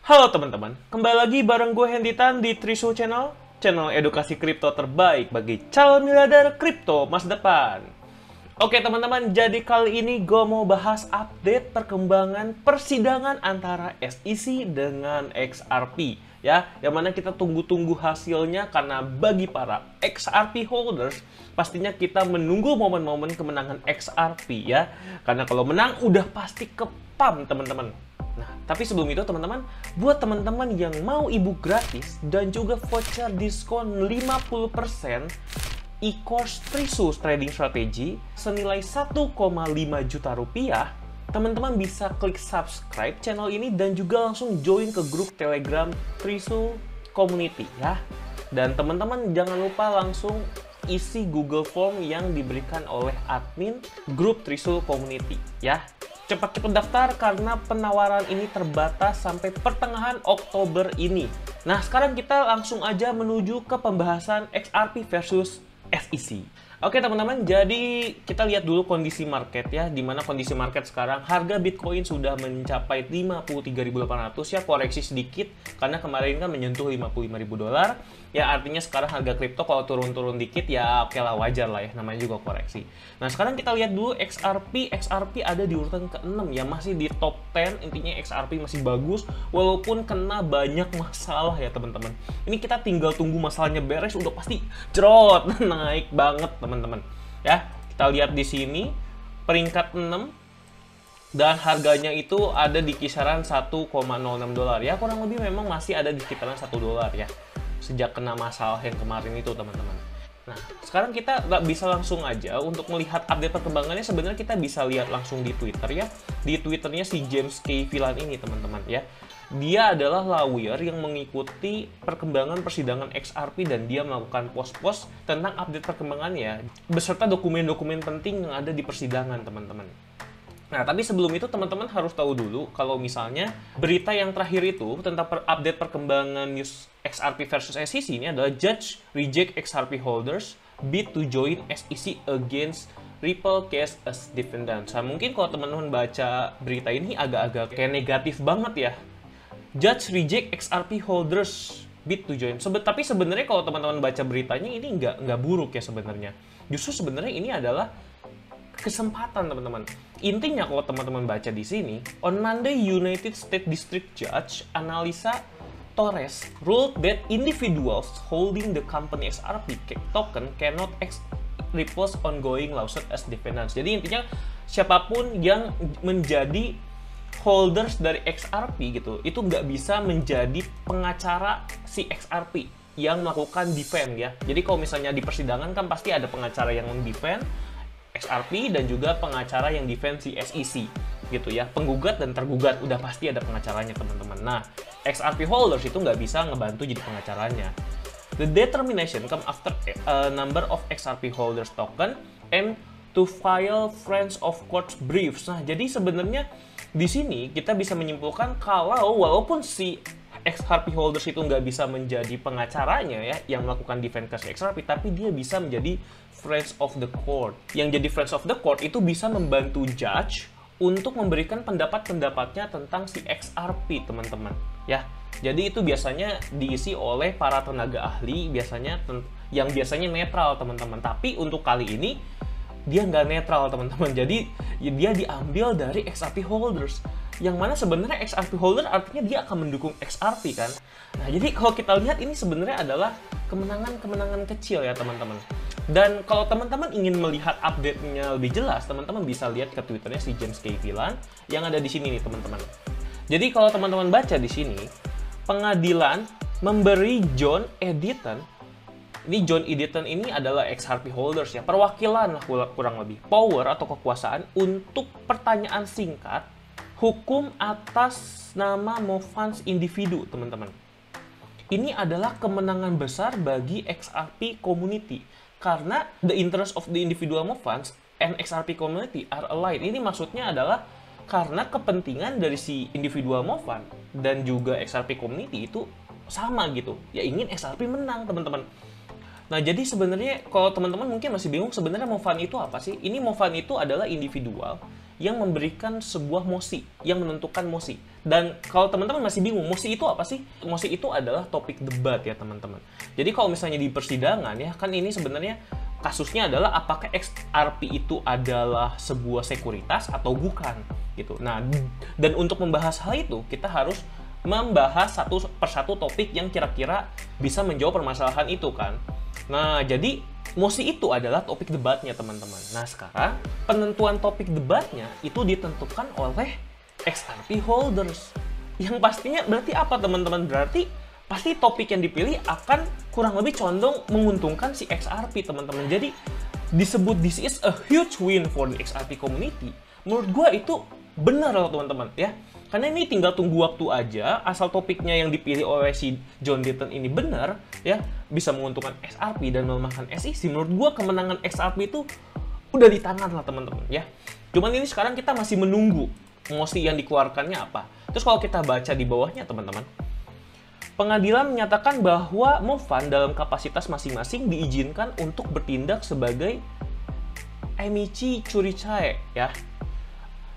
Halo teman-teman, kembali lagi bareng gue Henditan di Trisu Channel, channel edukasi kripto terbaik bagi calon miliarder kripto masa depan. Oke teman-teman, jadi kali ini gue mau bahas update perkembangan persidangan antara SEC dengan XRP ya, yang mana kita tunggu-tunggu hasilnya karena bagi para XRP holders pastinya kita menunggu momen-momen kemenangan XRP ya, karena kalau menang udah pasti ke pump teman-teman. Nah, tapi sebelum itu teman-teman, buat teman-teman yang mau e-book gratis dan juga voucher diskon 50% e-course Trisu Trading Strategy senilai 1,5 juta rupiah, teman-teman bisa klik subscribe channel ini dan juga langsung join ke grup Telegram Trisu Community ya. Dan teman-teman jangan lupa langsung isi Google Form yang diberikan oleh admin grup Trisu Community ya. Cepat-cepat daftar karena penawaran ini terbatas sampai pertengahan Oktober ini. Nah, sekarang kita langsung aja menuju ke pembahasan XRP versus SEC. Oke teman-teman, jadi kita lihat dulu kondisi market ya, dimana kondisi market sekarang harga Bitcoin sudah mencapai 53.800 ya, koreksi sedikit karena kemarin kan menyentuh 55.000 dolar. Ya artinya sekarang harga kripto kalau turun-turun dikit ya oke lah, wajar lah ya, namanya juga koreksi. Nah sekarang kita lihat dulu XRP ada di urutan ke-6 ya, masih di top 10, intinya XRP masih bagus walaupun kena banyak masalah ya teman-teman. Ini kita tinggal tunggu masalahnya beres udah pasti jerot naik banget teman-teman. Ya, kita lihat di sini peringkat 6 dan harganya itu ada di kisaran 1,06 dolar ya, kurang lebih memang masih ada di kisaran 1 dolar ya sejak kena masalah yang kemarin itu teman-teman. Nah, sekarang kita nggak bisa langsung aja untuk melihat update perkembangannya, sebenarnya kita bisa lihat langsung di Twitter ya. Di Twitternya si James K. Villan ini teman-teman ya. Dia adalah lawyer yang mengikuti perkembangan persidangan XRP dan dia melakukan post-post tentang update perkembangannya beserta dokumen-dokumen penting yang ada di persidangan teman-teman. Nah, tapi sebelum itu teman-teman harus tahu dulu kalau misalnya berita yang terakhir itu tentang update perkembangan news XRP versus SEC ini adalah Judge reject XRP holders bid to join SEC against Ripple case as defendant. Nah, mungkin kalau teman-teman baca berita ini agak-agak kayak negatif banget ya. Judge reject XRP holders bid to join. Tapi sebenarnya kalau teman-teman baca beritanya ini nggak buruk ya sebenarnya. Justru sebenarnya ini adalah kesempatan teman-teman. Intinya kalau teman-teman baca di sini, on Monday United States District Judge Analisa Torres ruled that individuals holding the company XRP token cannot Ripple's ongoing lawsuit as defendants. Jadi intinya siapapun yang menjadi holders dari XRP gitu, itu nggak bisa menjadi pengacara si XRP yang melakukan defend ya. Jadi kalau misalnya di persidangan kan pasti ada pengacara yang mendefend XRP dan juga pengacara yang defend si SEC gitu ya. Penggugat dan tergugat udah pasti ada pengacaranya teman-teman. Nah, XRP holders itu nggak bisa ngebantu jadi pengacaranya. The determination come after a number of XRP holders token and to file friends of court briefs. Nah, jadi sebenarnya di sini kita bisa menyimpulkan kalau walaupun si XRP holders itu nggak bisa menjadi pengacaranya ya yang melakukan defense ke XRP, tapi dia bisa menjadi friends of the court. Yang jadi friends of the court itu bisa membantu judge untuk memberikan pendapat-pendapatnya tentang si XRP teman-teman ya. Jadi itu biasanya diisi oleh para tenaga ahli biasanya yang biasanya netral teman-teman. Tapi untuk kali ini dia nggak netral teman-teman. Jadi dia diambil dari XRP holders. Yang mana sebenarnya XRP holder artinya dia akan mendukung XRP kan. Nah, jadi kalau kita lihat ini sebenarnya adalah kemenangan-kemenangan kecil ya teman-teman. Dan kalau teman-teman ingin melihat update-nya lebih jelas, teman-teman bisa lihat ke Twitternya si James K. Villan yang ada di sini nih teman-teman. Jadi kalau teman-teman baca di sini, pengadilan memberi John Eddington, ini John Eddington ini adalah XRP holders ya, perwakilan lah kurang lebih, power atau kekuasaan untuk pertanyaan singkat hukum atas nama Movans individu, teman-teman. Ini adalah kemenangan besar bagi XRP community karena the interest of the individual Movans and XRP community are aligned. Ini maksudnya adalah karena kepentingan dari si individual Movan dan juga XRP community itu sama gitu. Ya ingin XRP menang, teman-teman. Nah, jadi sebenarnya kalau teman-teman mungkin masih bingung sebenarnya Movan itu apa sih? Ini Movan itu adalah individual yang memberikan sebuah mosi, yang menentukan mosi. Dan kalau teman-teman masih bingung, mosi itu apa sih? Mosi itu adalah topik debat ya teman-teman. Jadi kalau misalnya di persidangan ya, kan ini sebenarnya kasusnya adalah apakah XRP itu adalah sebuah sekuritas atau bukan gitu. Nah, dan untuk membahas hal itu, kita harus membahas satu persatu topik yang kira-kira bisa menjawab permasalahan itu kan. Nah, jadi mosi itu adalah topik debatnya teman-teman. Nah, sekarang penentuan topik debatnya itu ditentukan oleh XRP holders. Yang pastinya berarti apa teman-teman? Berarti pasti topik yang dipilih akan kurang lebih condong menguntungkan si XRP teman-teman. Jadi disebut this is a huge win for the XRP community. Menurut gue itu benar loh teman-teman ya. Karena ini tinggal tunggu waktu aja, asal topiknya yang dipilih oleh si John Deaton ini benar, ya bisa menguntungkan XRP dan melemahkan SEC. Menurut gua kemenangan XRP itu udah di tangan lah teman-teman ya. Cuman ini sekarang kita masih menunggu mosi yang dikeluarkannya apa. Terus kalau kita baca di bawahnya teman-teman, pengadilan menyatakan bahwa Mofan dalam kapasitas masing-masing diizinkan untuk bertindak sebagai amici curiae ya.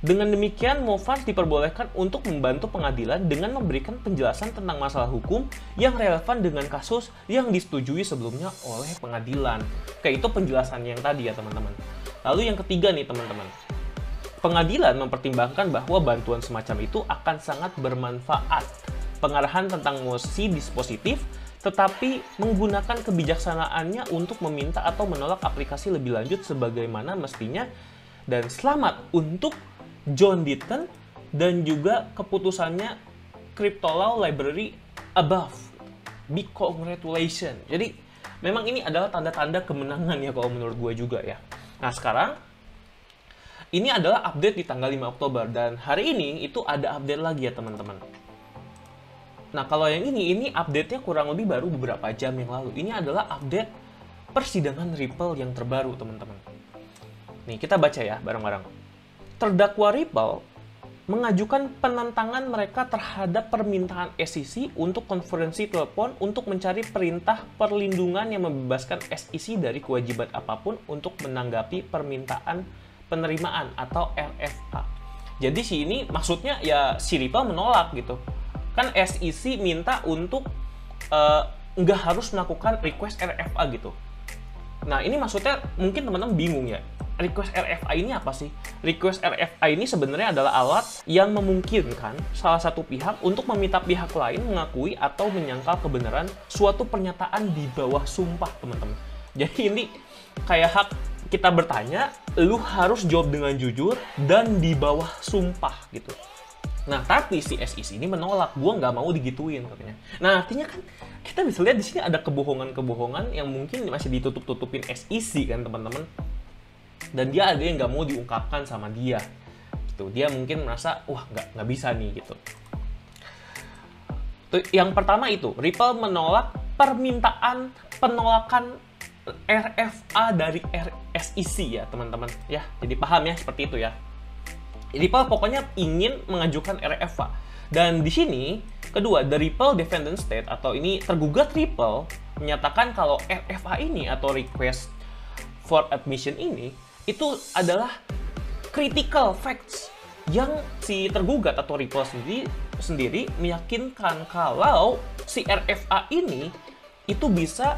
Dengan demikian, Mofan diperbolehkan untuk membantu pengadilan dengan memberikan penjelasan tentang masalah hukum yang relevan dengan kasus yang disetujui sebelumnya oleh pengadilan. Kayak itu penjelasannya yang tadi ya teman-teman. Lalu yang ketiga nih teman-teman. Pengadilan mempertimbangkan bahwa bantuan semacam itu akan sangat bermanfaat. Pengarahan tentang mosi dispositif, tetapi menggunakan kebijaksanaannya untuk meminta atau menolak aplikasi lebih lanjut sebagaimana mestinya. Dan selamat untuk John Deaton dan juga keputusannya Crypto Law Library above. Big congratulations. Jadi memang ini adalah tanda-tanda kemenangan ya kalau menurut gue juga ya. Nah sekarang ini adalah update di tanggal 5 Oktober dan hari ini itu ada update lagi ya teman-teman. Nah kalau yang ini update-nya kurang lebih baru beberapa jam yang lalu. Ini adalah update persidangan Ripple yang terbaru teman-teman. Nih kita baca ya bareng-bareng. Terdakwa Ripple mengajukan penentangan mereka terhadap permintaan SEC untuk konferensi telepon untuk mencari perintah perlindungan yang membebaskan SEC dari kewajiban apapun untuk menanggapi permintaan penerimaan atau RFA. Jadi ini maksudnya ya si Ripple menolak gitu. Kan SEC minta untuk nggak harus melakukan request RFA gitu. Nah ini maksudnya mungkin teman-teman bingung ya. Request RFA ini apa sih? Request RFA ini sebenarnya adalah alat yang memungkinkan salah satu pihak untuk meminta pihak lain mengakui atau menyangkal kebenaran suatu pernyataan di bawah sumpah, teman-teman. Jadi ini kayak hak kita bertanya, lu harus jawab dengan jujur dan di bawah sumpah gitu. Nah, tapi si SEC ini menolak, gua nggak mau digituin katanya. Nah, artinya kan kita bisa lihat di sini ada kebohongan-kebohongan yang mungkin masih ditutup-tutupin SEC kan, teman-teman. Dan dia ada yang nggak mau diungkapkan sama dia gitu. Dia mungkin merasa wah nggak bisa nih gitu. Yang pertama itu Ripple menolak permintaan penolakan RFA dari SEC ya teman-teman ya. Jadi paham ya seperti itu ya. Ripple pokoknya ingin mengajukan RFA. Dan di sini kedua, the Ripple Defendant State atau ini tergugat Ripple menyatakan kalau RFA ini atau request for admission ini itu adalah critical facts yang si tergugat atau Ripple sendiri meyakinkan kalau si RFA ini itu bisa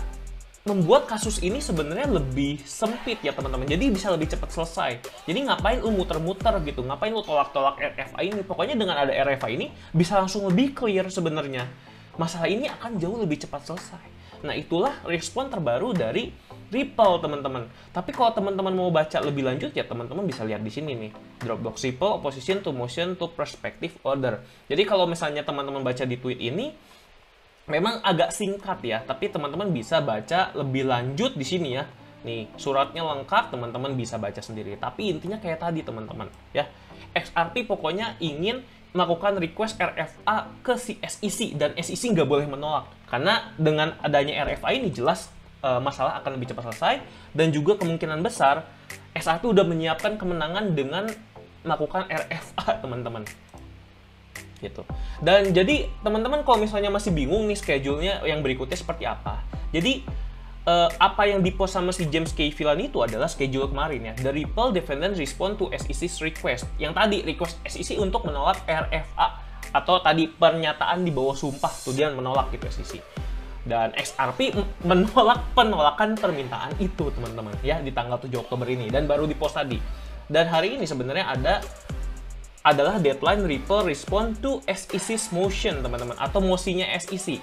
membuat kasus ini sebenarnya lebih sempit ya teman-teman. Jadi bisa lebih cepat selesai. Jadi ngapain lu muter-muter gitu, ngapain lu tolak-tolak RFA ini. Pokoknya dengan ada RFA ini bisa langsung lebih clear sebenarnya. Masalah ini akan jauh lebih cepat selesai. Nah itulah respon terbaru dari Ripple teman-teman. Tapi kalau teman-teman mau baca lebih lanjut ya teman-teman bisa lihat di sini nih. Dropbox Ripple Opposition to Motion to Prospective Order. Jadi kalau misalnya teman-teman baca di tweet ini memang agak singkat ya, tapi teman-teman bisa baca lebih lanjut di sini ya. Nih, suratnya lengkap, teman-teman bisa baca sendiri. Tapi intinya kayak tadi teman-teman ya. XRP pokoknya ingin melakukan request RFA ke si SEC dan SEC nggak boleh menolak. Karena dengan adanya RFA ini jelas masalah akan lebih cepat selesai dan juga kemungkinan besar XRP udah menyiapkan kemenangan dengan melakukan RFA teman-teman gitu. Dan jadi teman-teman kalau misalnya masih bingung nih schedule-nya yang berikutnya seperti apa, jadi apa yang dipost sama si James K. Villan itu adalah schedule kemarin ya. The Ripple defendant respond to SEC's request. Yang tadi request SEC untuk menolak RFA atau tadi pernyataan di bawah sumpah tuh dia menolak gitu SEC. Dan XRP menolak penolakan permintaan itu teman-teman ya di tanggal 7 Oktober ini dan baru dipost tadi. Dan hari ini sebenarnya adalah deadline Ripple respond to SEC's motion teman-teman atau mosinya SEC.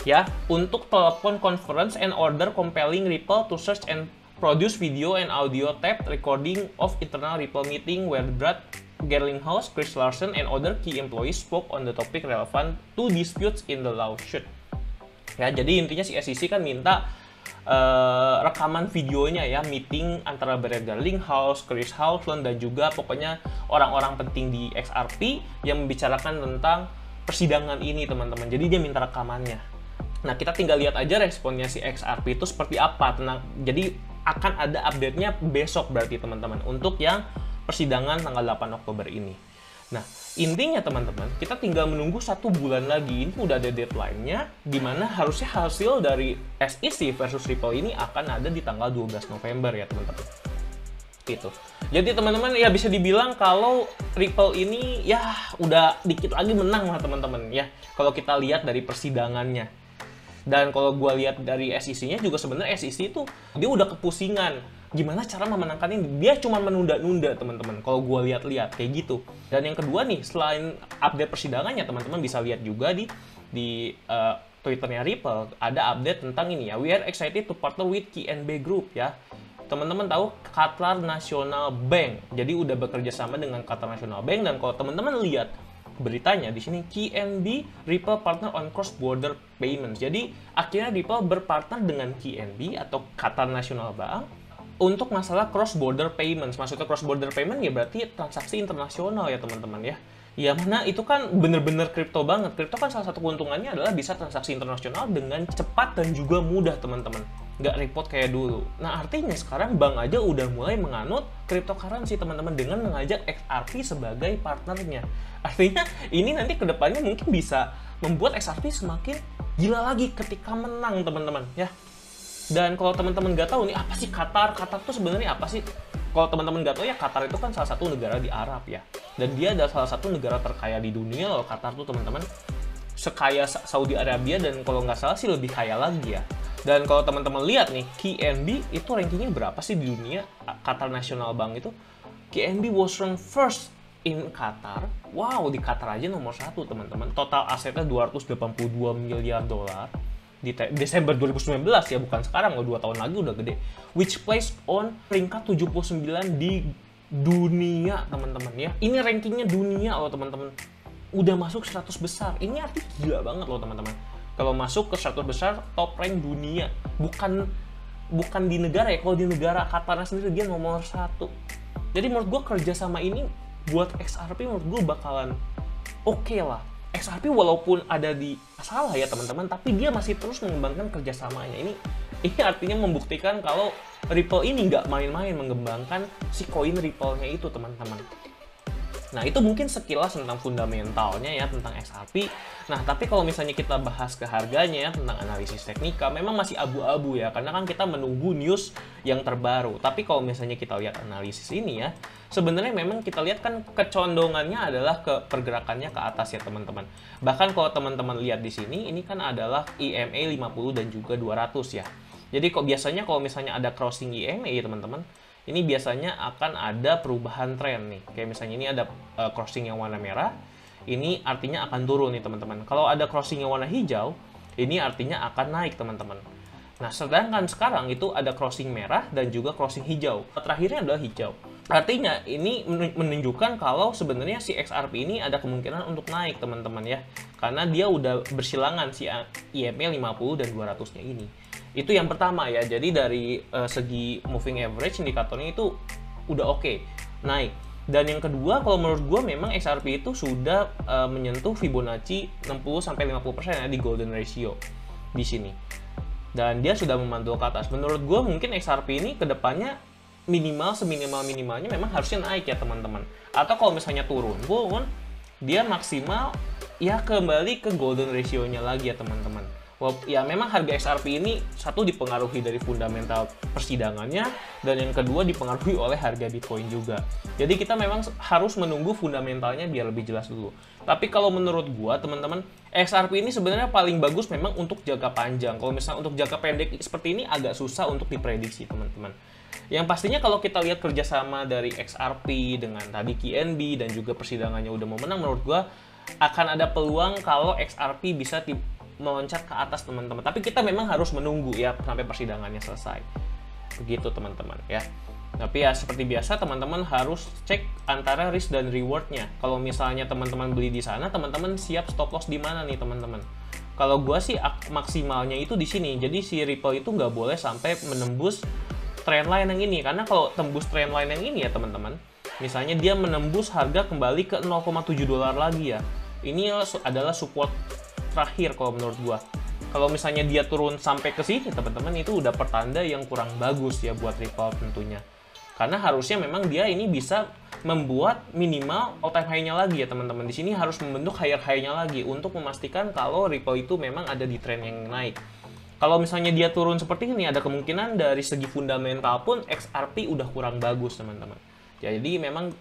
Ya, untuk telepon conference and order compelling Ripple to search and produce video and audio tape recording of internal Ripple meeting where Brad Garlinghouse, Chris Larsen, and other key employees spoke on the topic relevant to disputes in the lawsuit. Ya, jadi intinya si SEC kan minta rekaman videonya ya, meeting antara Brad Garlinghouse, Chris Larsen, dan juga pokoknya orang-orang penting di XRP yang membicarakan tentang persidangan ini teman-teman. Jadi dia minta rekamannya. Nah, kita tinggal lihat aja responnya si XRP itu seperti apa. Jadi akan ada update-nya besok berarti teman-teman untuk yang persidangan tanggal 8 Oktober ini. Nah, intinya teman-teman, kita tinggal menunggu 1 bulan lagi. Ini udah ada deadline-nya, dimana harusnya hasil dari SEC versus Ripple ini akan ada di tanggal 12 November ya teman-teman. Gitu. Jadi teman-teman ya bisa dibilang kalau Ripple ini ya udah dikit lagi menang lah teman-teman ya. Kalau kita lihat dari persidangannya. Dan kalau gue lihat dari SEC-nya juga sebenarnya SEC itu dia udah kepusingan gimana cara memenangkan ini. Dia cuma menunda-nunda teman-teman kalau gue lihat-lihat kayak gitu. Dan yang kedua nih, selain update persidangannya teman-teman bisa lihat juga di Twitternya Ripple ada update tentang ini ya. We are excited to partner with QNB Group ya. Teman-teman tahu Qatar National Bank. Jadi udah bekerja sama dengan Qatar National Bank, dan kalau teman-teman lihat beritanya di sini QNB Ripple partner on cross border payments. Jadi akhirnya Ripple berpartner dengan QNB atau Qatar National Bank untuk masalah cross border payments. Maksudnya cross border payment ya berarti transaksi internasional ya teman-teman ya. Ya mana itu kan bener-bener kripto banget. Kripto kan salah satu keuntungannya adalah bisa transaksi internasional dengan cepat dan juga mudah teman-teman. Nggak repot kayak dulu. Nah artinya sekarang bank aja udah mulai menganut cryptocurrency teman-teman dengan mengajak XRP sebagai partnernya. Artinya ini nanti kedepannya mungkin bisa membuat XRP semakin gila lagi ketika menang teman-teman ya. Dan kalau teman-teman nggak tahu nih apa sih Qatar tuh sebenarnya apa sih? Kalau teman-teman nggak tahu ya, Qatar itu kan salah satu negara di Arab ya. Dan dia adalah salah satu negara terkaya di dunia loh. Qatar tuh teman-teman sekaya Saudi Arabia dan kalau nggak salah sih lebih kaya lagi ya. Dan kalau teman-teman lihat nih, QNB itu rankingnya berapa sih di dunia? Qatar National Bank itu QNB was ranked first in Qatar. Wow, di Qatar aja nomor 1 teman-teman. Total asetnya 282 miliar dolar. Di Desember 2019 ya, bukan sekarang loh, 2 tahun lagi udah gede. Which place on peringkat 79 di dunia teman-teman ya. Ini rankingnya dunia loh teman-teman. Udah masuk 100 besar. Ini artinya gila banget loh teman-teman. Kalau masuk ke 100 besar top rank dunia. Bukan di negara ya. Kalau di negara Qatar sendiri dia nomor 1. Jadi menurut gue kerjasama ini buat XRP menurut gue bakalan oke lah. XRP walaupun ada di masalah ya teman-teman, tapi dia masih terus mengembangkan kerjasamanya. Ini artinya membuktikan kalau Ripple ini nggak main-main mengembangkan si koin Ripple-nya itu teman-teman. Nah itu mungkin sekilas tentang fundamentalnya ya tentang XRP. Nah tapi kalau misalnya kita bahas ke harganya ya, tentang analisis teknika memang masih abu-abu ya, karena kan kita menunggu news yang terbaru. Tapi kalau misalnya kita lihat analisis ini ya, sebenarnya memang kita lihat kan kecondongannya adalah ke pergerakannya ke atas ya teman-teman. Bahkan kalau teman-teman lihat di sini, ini kan adalah EMA 50 dan juga 200 ya. Jadi kok biasanya kalau misalnya ada crossing EMA ya teman-teman, ini biasanya akan ada perubahan tren nih. Kayak misalnya ini ada crossing yang warna merah, ini artinya akan turun nih teman-teman. Kalau ada crossing yang warna hijau, ini artinya akan naik teman-teman. Nah, sedangkan sekarang itu ada crossing merah dan juga crossing hijau. Terakhirnya adalah hijau. Artinya ini menunjukkan kalau sebenarnya si XRP ini ada kemungkinan untuk naik teman-teman ya. Karena dia udah bersilangan si EMA 50 dan 200-nya ini. Itu yang pertama ya. Jadi dari segi moving average indikatornya itu udah oke, naik. Dan yang kedua, kalau menurut gue memang XRP itu sudah menyentuh Fibonacci 60-50% ya di golden ratio di sini. Dan dia sudah memantul ke atas. Menurut gue mungkin XRP ini kedepannya minimal seminimal-minimalnya memang harusnya naik ya teman-teman. Atau kalau misalnya turun dia maksimal ya kembali ke golden ratio-nya lagi ya teman-teman. Ya memang harga XRP ini satu dipengaruhi dari fundamental persidangannya, dan yang kedua dipengaruhi oleh harga Bitcoin juga. Jadi kita memang harus menunggu fundamentalnya biar lebih jelas dulu. Tapi kalau menurut gua teman-teman, XRP ini sebenarnya paling bagus memang untuk jangka panjang. Kalau misalnya untuk jangka pendek seperti ini agak susah untuk diprediksi teman-teman. Yang pastinya kalau kita lihat kerjasama dari XRP dengan tadi KNB dan juga persidangannya udah mau menang, menurut gua akan ada peluang kalau XRP bisa meloncat ke atas teman-teman. Tapi kita memang harus menunggu ya sampai persidangannya selesai. Begitu teman-teman ya. Tapi ya seperti biasa teman-teman harus cek antara risk dan rewardnya. Kalau misalnya teman-teman beli di sana, teman-teman siap stop loss di mana nih teman-teman? Kalau gua sih maksimalnya itu di sini. Jadi si Ripple itu nggak boleh sampai menembus trendline yang ini. Karena kalau tembus trendline yang ini ya teman-teman, misalnya dia menembus harga kembali ke 0,7 dolar lagi ya. Ini adalah support terakhir kalau menurut gua. Kalau misalnya dia turun sampai ke sini teman-teman, itu udah pertanda yang kurang bagus ya buat Ripple tentunya. Karena harusnya memang dia ini bisa membuat minimal all time high-nya lagi ya teman-teman. Di sini harus membentuk higher high-nya lagi untuk memastikan kalau Ripple itu memang ada di tren yang naik. Kalau misalnya dia turun seperti ini, ada kemungkinan dari segi fundamental pun XRP udah kurang bagus teman-teman. Jadi memang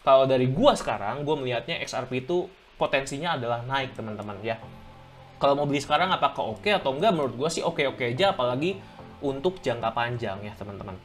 kalau dari gua sekarang, gua melihatnya XRP itu potensinya adalah naik teman-teman ya. Kalau mau beli sekarang apakah oke atau enggak, menurut gue sih oke-oke aja, apalagi untuk jangka panjang ya teman-teman.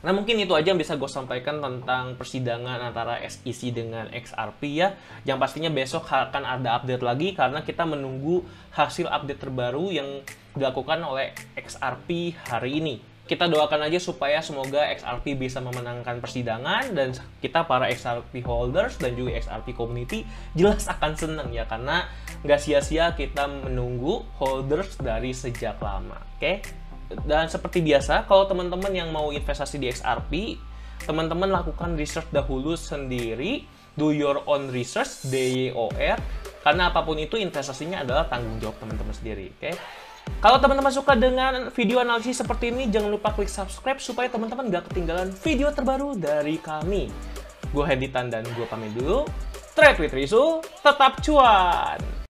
Nah mungkin itu aja yang bisa gue sampaikan tentang persidangan antara SEC dengan XRP ya. Yang pastinya besok akan ada update lagi karena kita menunggu hasil update terbaru yang dilakukan oleh XRP hari ini. Kita doakan aja supaya semoga XRP bisa memenangkan persidangan dan kita para XRP holders dan juga XRP community jelas akan senang ya, karena nggak sia-sia kita menunggu holders dari sejak lama. Oke? Dan seperti biasa, kalau teman-teman yang mau investasi di XRP, teman-teman lakukan research dahulu sendiri, do your own research, DYOR, karena apapun itu investasinya adalah tanggung jawab teman-teman sendiri. Oke? Kalau teman-teman suka dengan video analisis seperti ini, jangan lupa klik subscribe supaya teman-teman gak ketinggalan video terbaru dari kami. Gue Hendy Tan dan gue pamit dulu. Trade with Risu, tetap cuan!